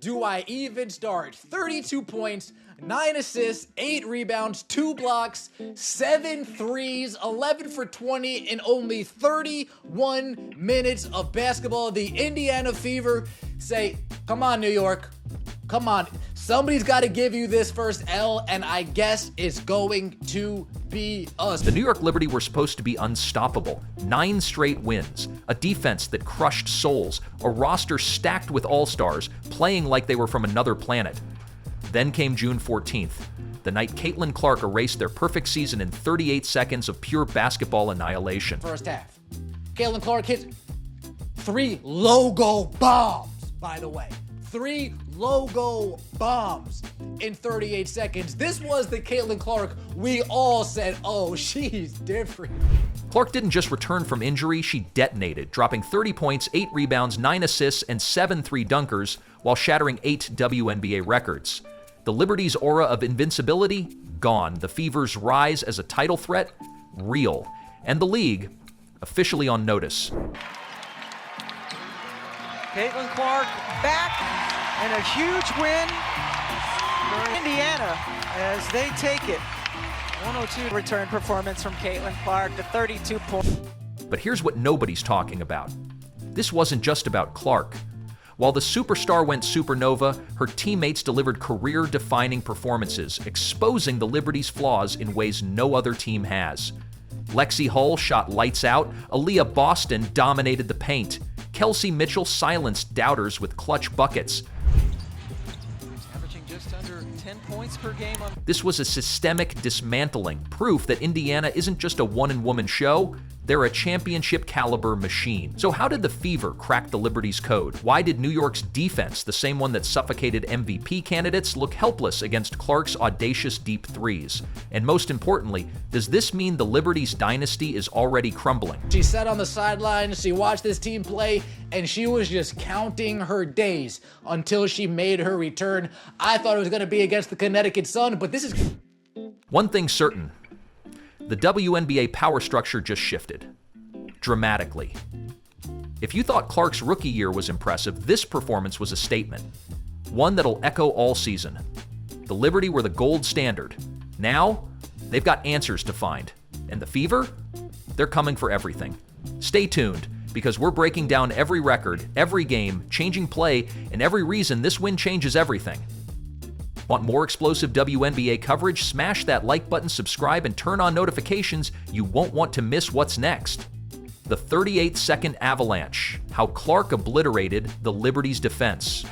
do I even start? 32 points, 9 assists, 8 rebounds, 2 blocks, 7 threes, 11 for 20 in only 31 minutes of basketball. The Indiana Fever say, come on, New York. Come on. Somebody's got to give you this first L, and I guess it's going to be us. The New York Liberty were supposed to be unstoppable. 9 straight wins, a defense that crushed souls, a roster stacked with all-stars, playing like they were from another planet. Then came June 14th, the night Caitlin Clark erased their perfect season in 38 seconds of pure basketball annihilation. First half, Caitlin Clark hit 3 logo bombs, by the way. 3 logo bombs in 38 seconds. This was the Caitlin Clark we all said, oh, she's different. Clark didn't just return from injury, she detonated, dropping 30 points, 8 rebounds, 9 assists, and 7 three-dunkers, while shattering 8 WNBA records. The Liberty's aura of invincibility, gone. The Fever's rise as a title threat, real. And the league, officially on notice. Caitlin Clark back, and a huge win for Indiana as they take it. 102 return performance from Caitlin Clark to 32 points. But here's what nobody's talking about. This wasn't just about Clark. While the superstar went supernova, her teammates delivered career-defining performances, exposing the Liberty's flaws in ways no other team has. Lexi Hull shot lights out, Aaliyah Boston dominated the paint. Kelsey Mitchell silenced doubters with clutch buckets. Averaging just under 10 points per game. This was a systemic dismantling, proof that Indiana isn't just a one-and-woman show, they're a championship-caliber machine. So how did the Fever crack the Liberty's code? Why did New York's defense, the same one that suffocated MVP candidates, look helpless against Clark's audacious deep threes? And most importantly, does this mean the Liberty's dynasty is already crumbling? She sat on the sidelines, she watched this team play, and she was just counting her days until she made her return. I thought it was going to be against the Connecticut Sun, but this is... One thing's certain. The WNBA power structure just shifted. Dramatically. If you thought Clark's rookie year was impressive, this performance was a statement. One that'll echo all season. The Liberty were the gold standard. Now, they've got answers to find. And the Fever? They're coming for everything. Stay tuned, because we're breaking down every record, every game, changing play, and every reason this win changes everything. Want more explosive WNBA coverage? Smash that like button, subscribe, and turn on notifications. You won't want to miss what's next. The 38-second avalanche. How Clark obliterated the Liberty's defense.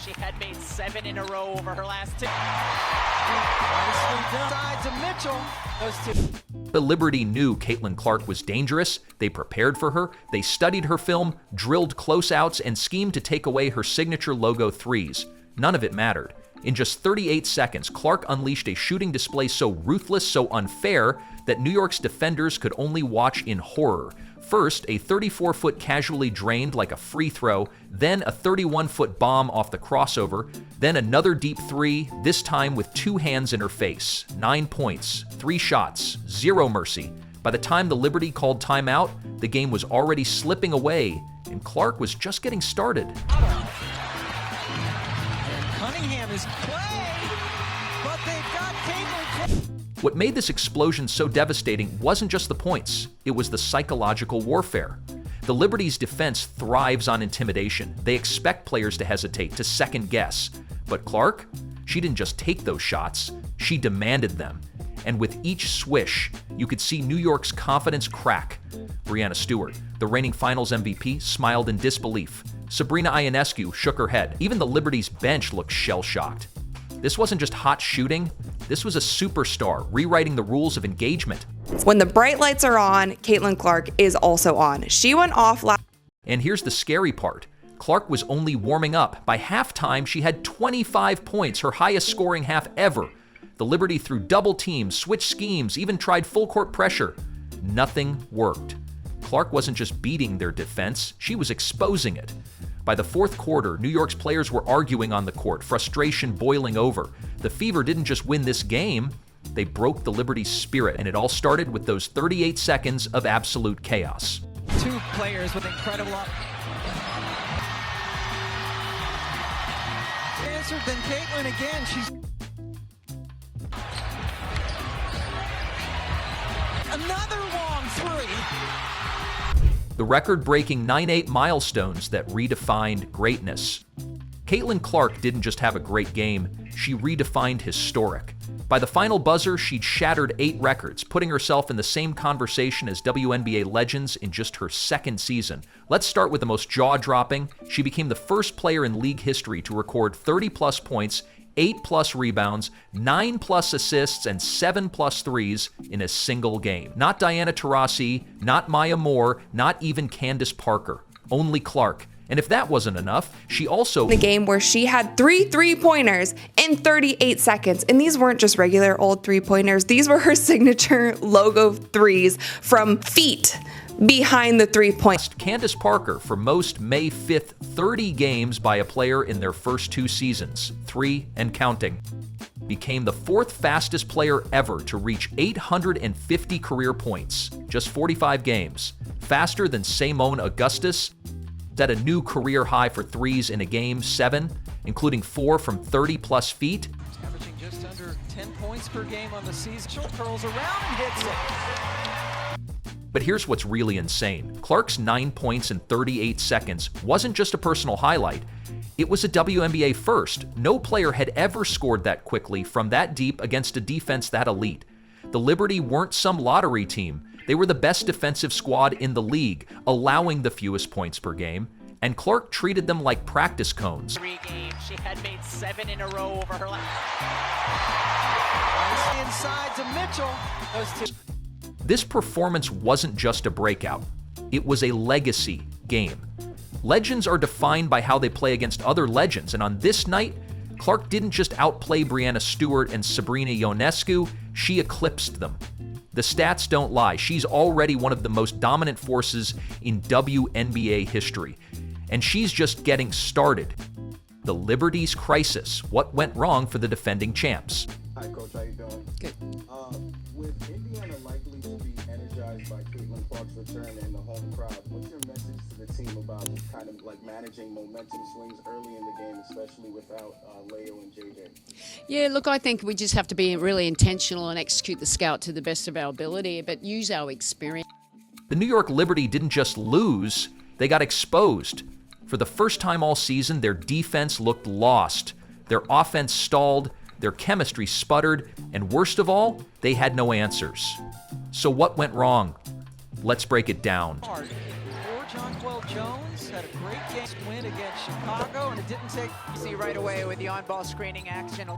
She had made 7 in a row over her last 2. Nicely done. Side to Mitchell. Those 2. The Liberty knew Caitlin Clark was dangerous. They prepared for her. They studied her film, drilled closeouts, and schemed to take away her signature logo threes. None of it mattered. In just 38 seconds, Clark unleashed a shooting display so ruthless, so unfair, that New York's defenders could only watch in horror. First, a 34-foot casually drained like a free throw, then a 31-foot bomb off the crossover, then another deep three, this time with 2 hands in her face. 9 points, 3 shots, 0 mercy. By the time the Liberty called timeout, the game was already slipping away, and Clark was just getting started. Cunningham is play, but they've got Caitlin. What made this explosion so devastating wasn't just the points, it was the psychological warfare. The Liberty's defense thrives on intimidation. They expect players to hesitate, to second guess. But Clark, she didn't just take those shots, she demanded them. And with each swish, you could see New York's confidence crack. Breanna Stewart, the reigning Finals MVP, smiled in disbelief. Sabrina Ionescu shook her head. Even the Liberty's bench looked shell-shocked. This wasn't just hot shooting. This was a superstar rewriting the rules of engagement. When the bright lights are on, Caitlin Clark is also on. She went off last. And here's the scary part. Clark was only warming up. By halftime, she had 25 points, her highest scoring half ever. The Liberty threw double teams, switched schemes, even tried full court pressure. Nothing worked. Clark wasn't just beating their defense, she was exposing it. By the fourth quarter, New York's players were arguing on the court, frustration boiling over. The Fever didn't just win this game, they broke the Liberty's spirit, and it all started with those 38 seconds of absolute chaos. 2 players with incredible unanswered, then Caitlin again. She's another long three. The record-breaking 9-8 milestones that redefined greatness. Caitlin Clark didn't just have a great game, she redefined historic. By the final buzzer, she'd shattered 8 records, putting herself in the same conversation as WNBA legends in just her second season. Let's start with the most jaw-dropping. She became the first player in league history to record 30-plus points, 8-plus rebounds, 9-plus assists, and 7-plus threes in a single game. Not Diana Taurasi, not Maya Moore, not even Candace Parker. Only Clark. And if that wasn't enough, she also... The game where she had 3 3-pointers in 38 seconds. And these weren't just regular old 3-pointers. These were her signature logo threes from feet behind the 3-point. Candace Parker for most May 5th 30 games by a player in their first 2 seasons, 3 and counting. Became the 4th fastest player ever to reach 850 career points, just 45 games. Faster than Simone Augustus. Set a new career high for threes in a game, 7, including 4 from 30-plus feet. Averaging just under 10 points per game on the season. She curls around and hits it. But here's what's really insane. Clark's 9 points in 38 seconds wasn't just a personal highlight. It was a WNBA first. No player had ever scored that quickly from that deep against a defense that elite. The Liberty weren't some lottery team. They were the best defensive squad in the league, allowing the fewest points per game, and Clark treated them like practice cones. 3 games. She had made 7 in a row over her last. Inside to Mitchell. Those 2. This performance wasn't just a breakout. It was a legacy game. Legends are defined by how they play against other legends, and on this night, Clark didn't just outplay Breanna Stewart and Sabrina Ionescu, she eclipsed them. The stats don't lie. She's already one of the most dominant forces in WNBA history. And she's just getting started. The Liberty's crisis. What went wrong for the defending champs? Hi, Coach. How you doing? Good. With Indiana likely to be energized by Caitlin Clark's return and the home crowd, what's your message to the team about kind of like managing momentum swings early in the game, especially without Leo and JJ? Yeah, look, I think we just have to be really intentional and execute the scout to the best of our ability, but use our experience. The New York Liberty didn't just lose, they got exposed. For the first time all season, their defense looked lost. Their offense stalled, their chemistry sputtered, and worst of all, they had no answers. So what went wrong? Let's break it down. Or Jonquel Jones had a great game win against Chicago, and it didn't take. See right away with the on-ball screening action.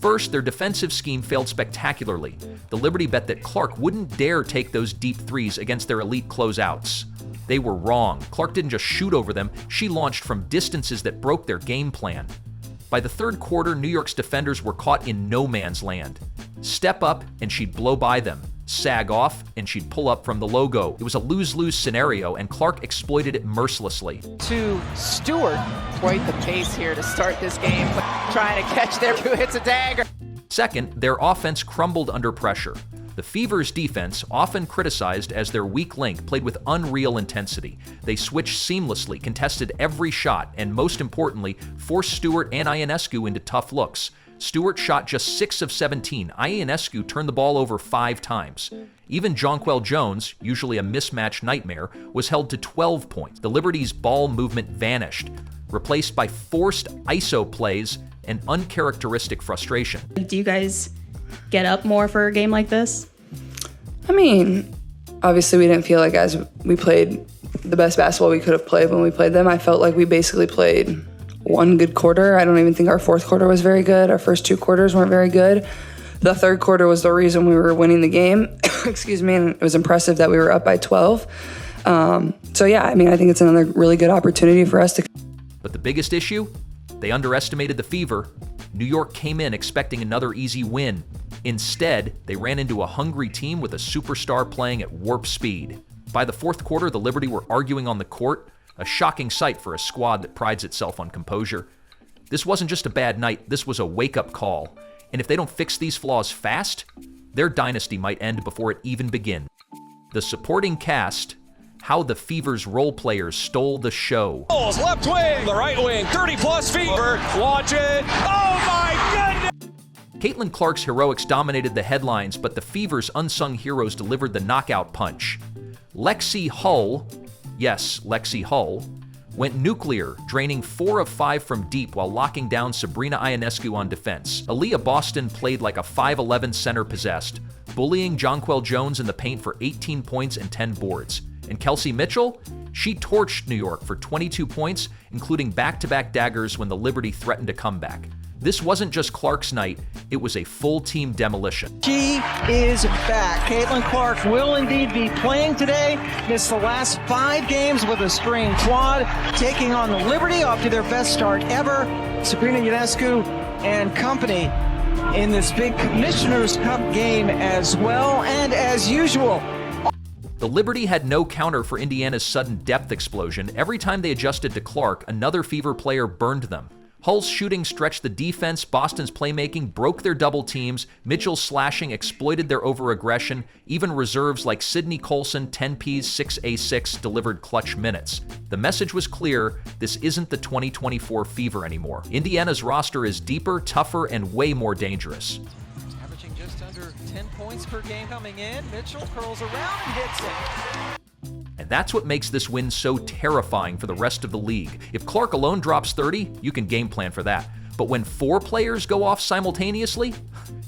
First, their defensive scheme failed spectacularly. The Liberty bet that Clark wouldn't dare take those deep threes against their elite closeouts. They were wrong. Clark didn't just shoot over them, she launched from distances that broke their game plan. By the third quarter, New York's defenders were caught in no man's land. Step up and she'd blow by them. Sag off and she'd pull up from the logo. It was a lose-lose scenario and Clark exploited it mercilessly. To Stewart. Quite the pace here to start this game. Trying to catch there, who hits a dagger. Second, their offense crumbled under pressure. The Fever's defense, often criticized as their weak link, played with unreal intensity. They switched seamlessly, contested every shot, and most importantly, forced Stewart and Ionescu into tough looks. Stewart shot just 6 of 17. Ionescu turned the ball over 5 times. Even Jonquel Jones, usually a mismatch nightmare, was held to 12 points. The Liberty's ball movement vanished, replaced by forced ISO plays and uncharacteristic frustration. Do you guys get up more for a game like this? I mean, obviously we didn't feel like as we played the best basketball we could have played when we played them. I felt like we basically played one good quarter. I don't even think our fourth quarter was very good. Our first 2 quarters weren't very good. The third quarter was the reason we were winning the game. Excuse me, and it was impressive that we were up by 12. So yeah, I mean, I think it's another really good opportunity for us to. But the biggest issue? They underestimated the Fever. New York came in expecting another easy win. Instead, they ran into a hungry team with a superstar playing at warp speed. By the fourth quarter, the Liberty were arguing on the court, a shocking sight for a squad that prides itself on composure. This wasn't just a bad night, this was a wake-up call. And if they don't fix these flaws fast, their dynasty might end before it even begins. The supporting cast, how the Fever's role players stole the show. Left wing, the right wing, 30-plus Fever. Watch it. Oh, my goodness! Caitlin Clark's heroics dominated the headlines, but the Fever's unsung heroes delivered the knockout punch. Lexi Hull, yes, Lexi Hull, went nuclear, draining 4 of 5 from deep while locking down Sabrina Ionescu on defense. Aaliyah Boston played like a 5'11 center possessed, bullying Jonquel Jones in the paint for 18 points and 10 boards. And Kelsey Mitchell? She torched New York for 22 points, including back-to-back daggers when the Liberty threatened a comeback. This wasn't just Clark's night, it was a full-team demolition. She is back. Caitlin Clark will indeed be playing today. Missed the last 5 games with a strained quad, taking on the Liberty off to their best start ever. Sabrina Ionescu and company in this big Commissioner's Cup game as well, and as usual. The Liberty had no counter for Indiana's sudden depth explosion. Every time they adjusted to Clark, another Fever player burned them. Hull's shooting stretched the defense, Boston's playmaking broke their double teams, Mitchell's slashing exploited their overaggression, even reserves like Sydney Colson, 10Ps, 6A6 delivered clutch minutes. The message was clear, this isn't the 2024 Fever anymore. Indiana's roster is deeper, tougher, and way more dangerous. Averaging just under 10 points per game coming in. Mitchell curls around and hits it. And that's what makes this win so terrifying for the rest of the league. If Clark alone drops 30, you can game plan for that. But when 4 players go off simultaneously,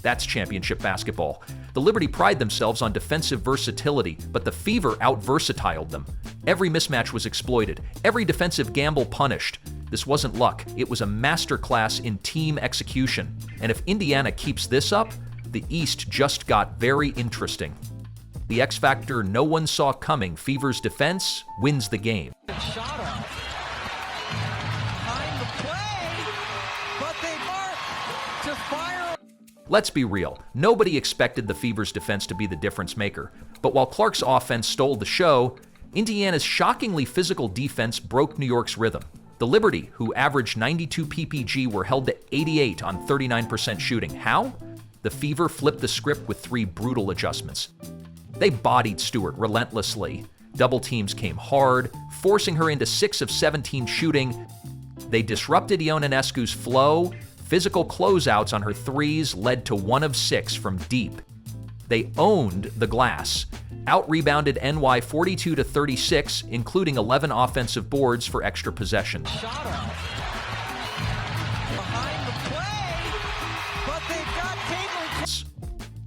that's championship basketball. The Liberty pride themselves on defensive versatility, but the Fever out-versatiled them. Every mismatch was exploited, every defensive gamble punished. This wasn't luck, it was a masterclass in team execution. And if Indiana keeps this up, the East just got very interesting. The X factor no one saw coming, Fever's defense wins the game. Shot off. Behind the play, but they mark to fire. Let's be real, nobody expected the Fever's defense to be the difference maker. But while Clark's offense stole the show, Indiana's shockingly physical defense broke New York's rhythm. The Liberty, who averaged 92 PPG, were held to 88 on 39% shooting. How? The Fever flipped the script with 3 brutal adjustments. They bodied Stewart relentlessly. Double teams came hard, forcing her into 6 of 17 shooting. They disrupted Ionescu's flow. Physical closeouts on her threes led to 1 of 6 from deep. They owned the glass. Out-rebounded NY 42-36, including 11 offensive boards for extra possession. Shot off. Behind the play, but they've got Caitlin.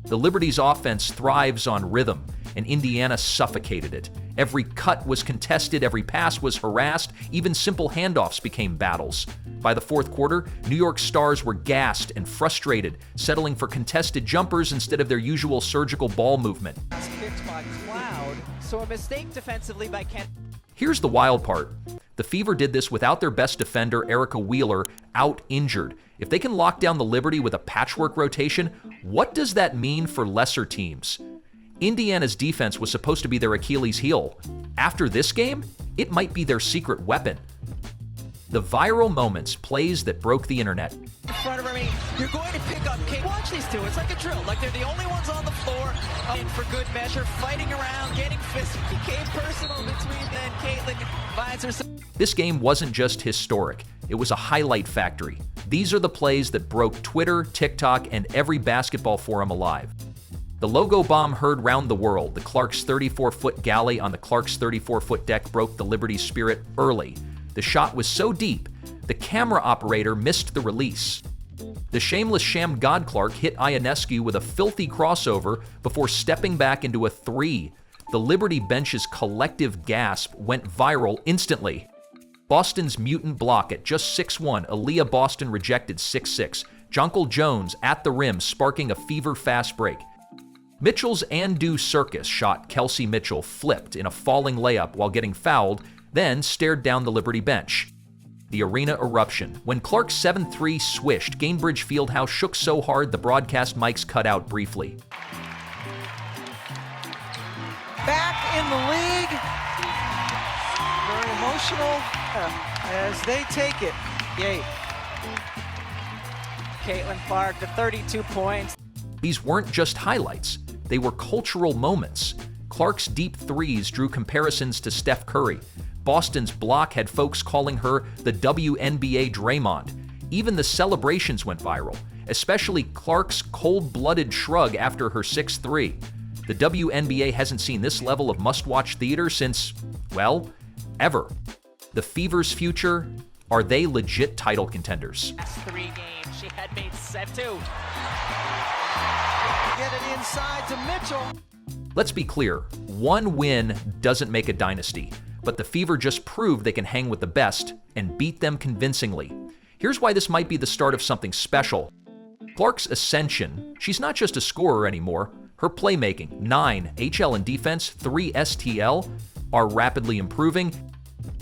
The Liberty's offense thrives on rhythm, and Indiana suffocated it. Every cut was contested, every pass was harassed, even simple handoffs became battles. By the fourth quarter, New York Stars were gassed and frustrated, settling for contested jumpers instead of their usual surgical ball movement. Kicked by Cloud, so a mistake defensively by Kent. Here's the wild part. The Fever did this without their best defender, Erica Wheeler, out injured. If they can lock down the Liberty with a patchwork rotation, what does that mean for lesser teams? Indiana's defense was supposed to be their Achilles heel. After this game, it might be their secret weapon. The viral moments, plays that broke the internet. In front of me, you're going to pick up Kate. Watch these two. It's like a drill. Like they're the only ones on the floor. In for good measure, fighting around, getting fisted. Became personal between then. Caitlin finds herself. This game wasn't just historic. It was a highlight factory. These are the plays that broke Twitter, TikTok, and every basketball forum alive. The logo bomb heard round the world. The Clark's 34-foot galley on the Clark's 34-foot deck broke the Liberty's spirit early. The shot was so deep, the camera operator missed the release. The shameless sham god Clark hit Ionescu with a filthy crossover before stepping back into a 3. The Liberty bench's collective gasp went viral instantly. Boston's mutant block at just 6'1", Aaliyah Boston rejected 6'6". Jonquel Jones at the rim, sparking a Fever fast break. Mitchell's and-do circus shot Kelsey Mitchell flipped in a falling layup while getting fouled, then stared down the Liberty bench. The arena eruption. When Clark's 7-3 swished, Gainbridge Fieldhouse shook so hard the broadcast mics cut out briefly. Back in the league. Very emotional as they take it. Yay. Caitlin Clark to 32 points. These weren't just highlights. They were cultural moments. Clark's deep threes drew comparisons to Steph Curry. Boston's block had folks calling her the WNBA Draymond. Even the celebrations went viral, especially Clark's cold-blooded shrug after her 6-3. The WNBA hasn't seen this level of must-watch theater since, well, ever. The Fever's future, are they legit title contenders? Last 3 games, she had made 7-2. Get it inside to Mitchell. Let's be clear, one win doesn't make a dynasty, but the Fever just proved they can hang with the best and beat them convincingly. Here's why this might be the start of something special. Clark's ascension, she's not just a scorer anymore. Her playmaking, 9 HL and defense, 3 STL, are rapidly improving.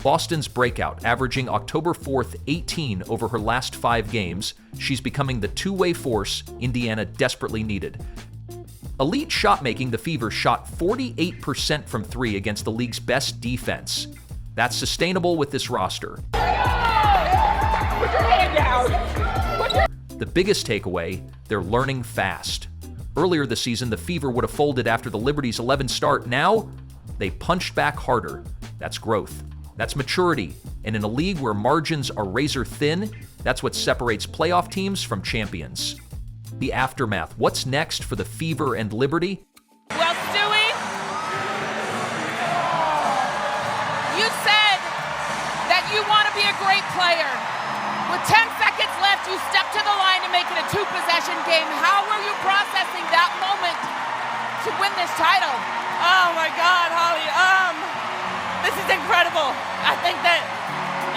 Boston's breakout, averaging October 4th, 18 over her last 5 games. She's becoming the two-way force Indiana desperately needed. Elite shot-making, the Fever shot 48% from 3 against the league's best defense. That's sustainable with this roster. The biggest takeaway, they're learning fast. Earlier this season, the Fever would have folded after the Liberty's 11 start. Now, they punched back harder. That's growth. That's maturity. And in a league where margins are razor thin, that's what separates playoff teams from champions. The aftermath. What's next for the Fever and Liberty? Well, Stewie, you said that you want to be a great player. With 10 seconds left, you stepped to the line to make it a 2-possession game. How were you processing that moment to win this title? Oh my God, Holly. This is incredible. I think that,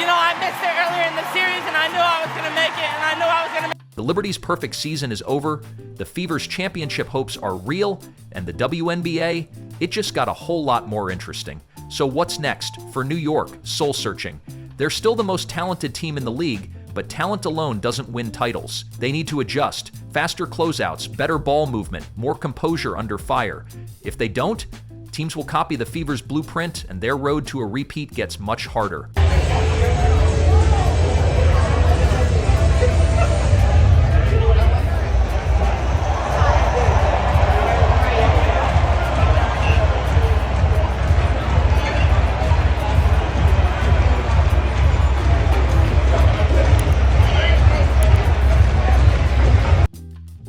I missed it earlier in the series and I knew I was going to make it and I knew I was going to make it. The Liberty's perfect season is over, the Fever's championship hopes are real, and the WNBA, it just got a whole lot more interesting. So what's next for New York, soul-searching? They're still the most talented team in the league, but talent alone doesn't win titles. They need to adjust, faster closeouts, better ball movement, more composure under fire. If they don't, teams will copy the Fever's blueprint, and their road to a repeat gets much harder.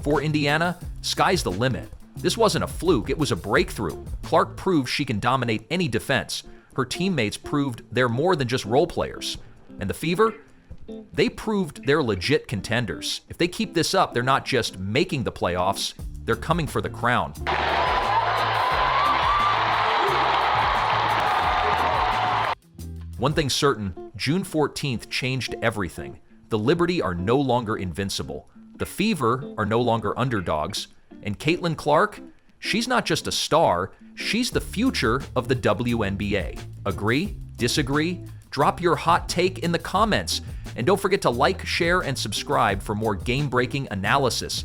For Indiana, sky's the limit. This wasn't a fluke, it was a breakthrough. Clark proved she can dominate any defense. Her teammates proved they're more than just role players. And the Fever? They proved they're legit contenders. If they keep this up, they're not just making the playoffs, they're coming for the crown. One thing's certain, June 14th changed everything. The Liberty are no longer invincible. The Fever are no longer underdogs. And Caitlin Clark, she's not just a star, she's the future of the WNBA. Agree? Disagree? Drop your hot take in the comments. And don't forget to like, share, and subscribe for more game-breaking analysis.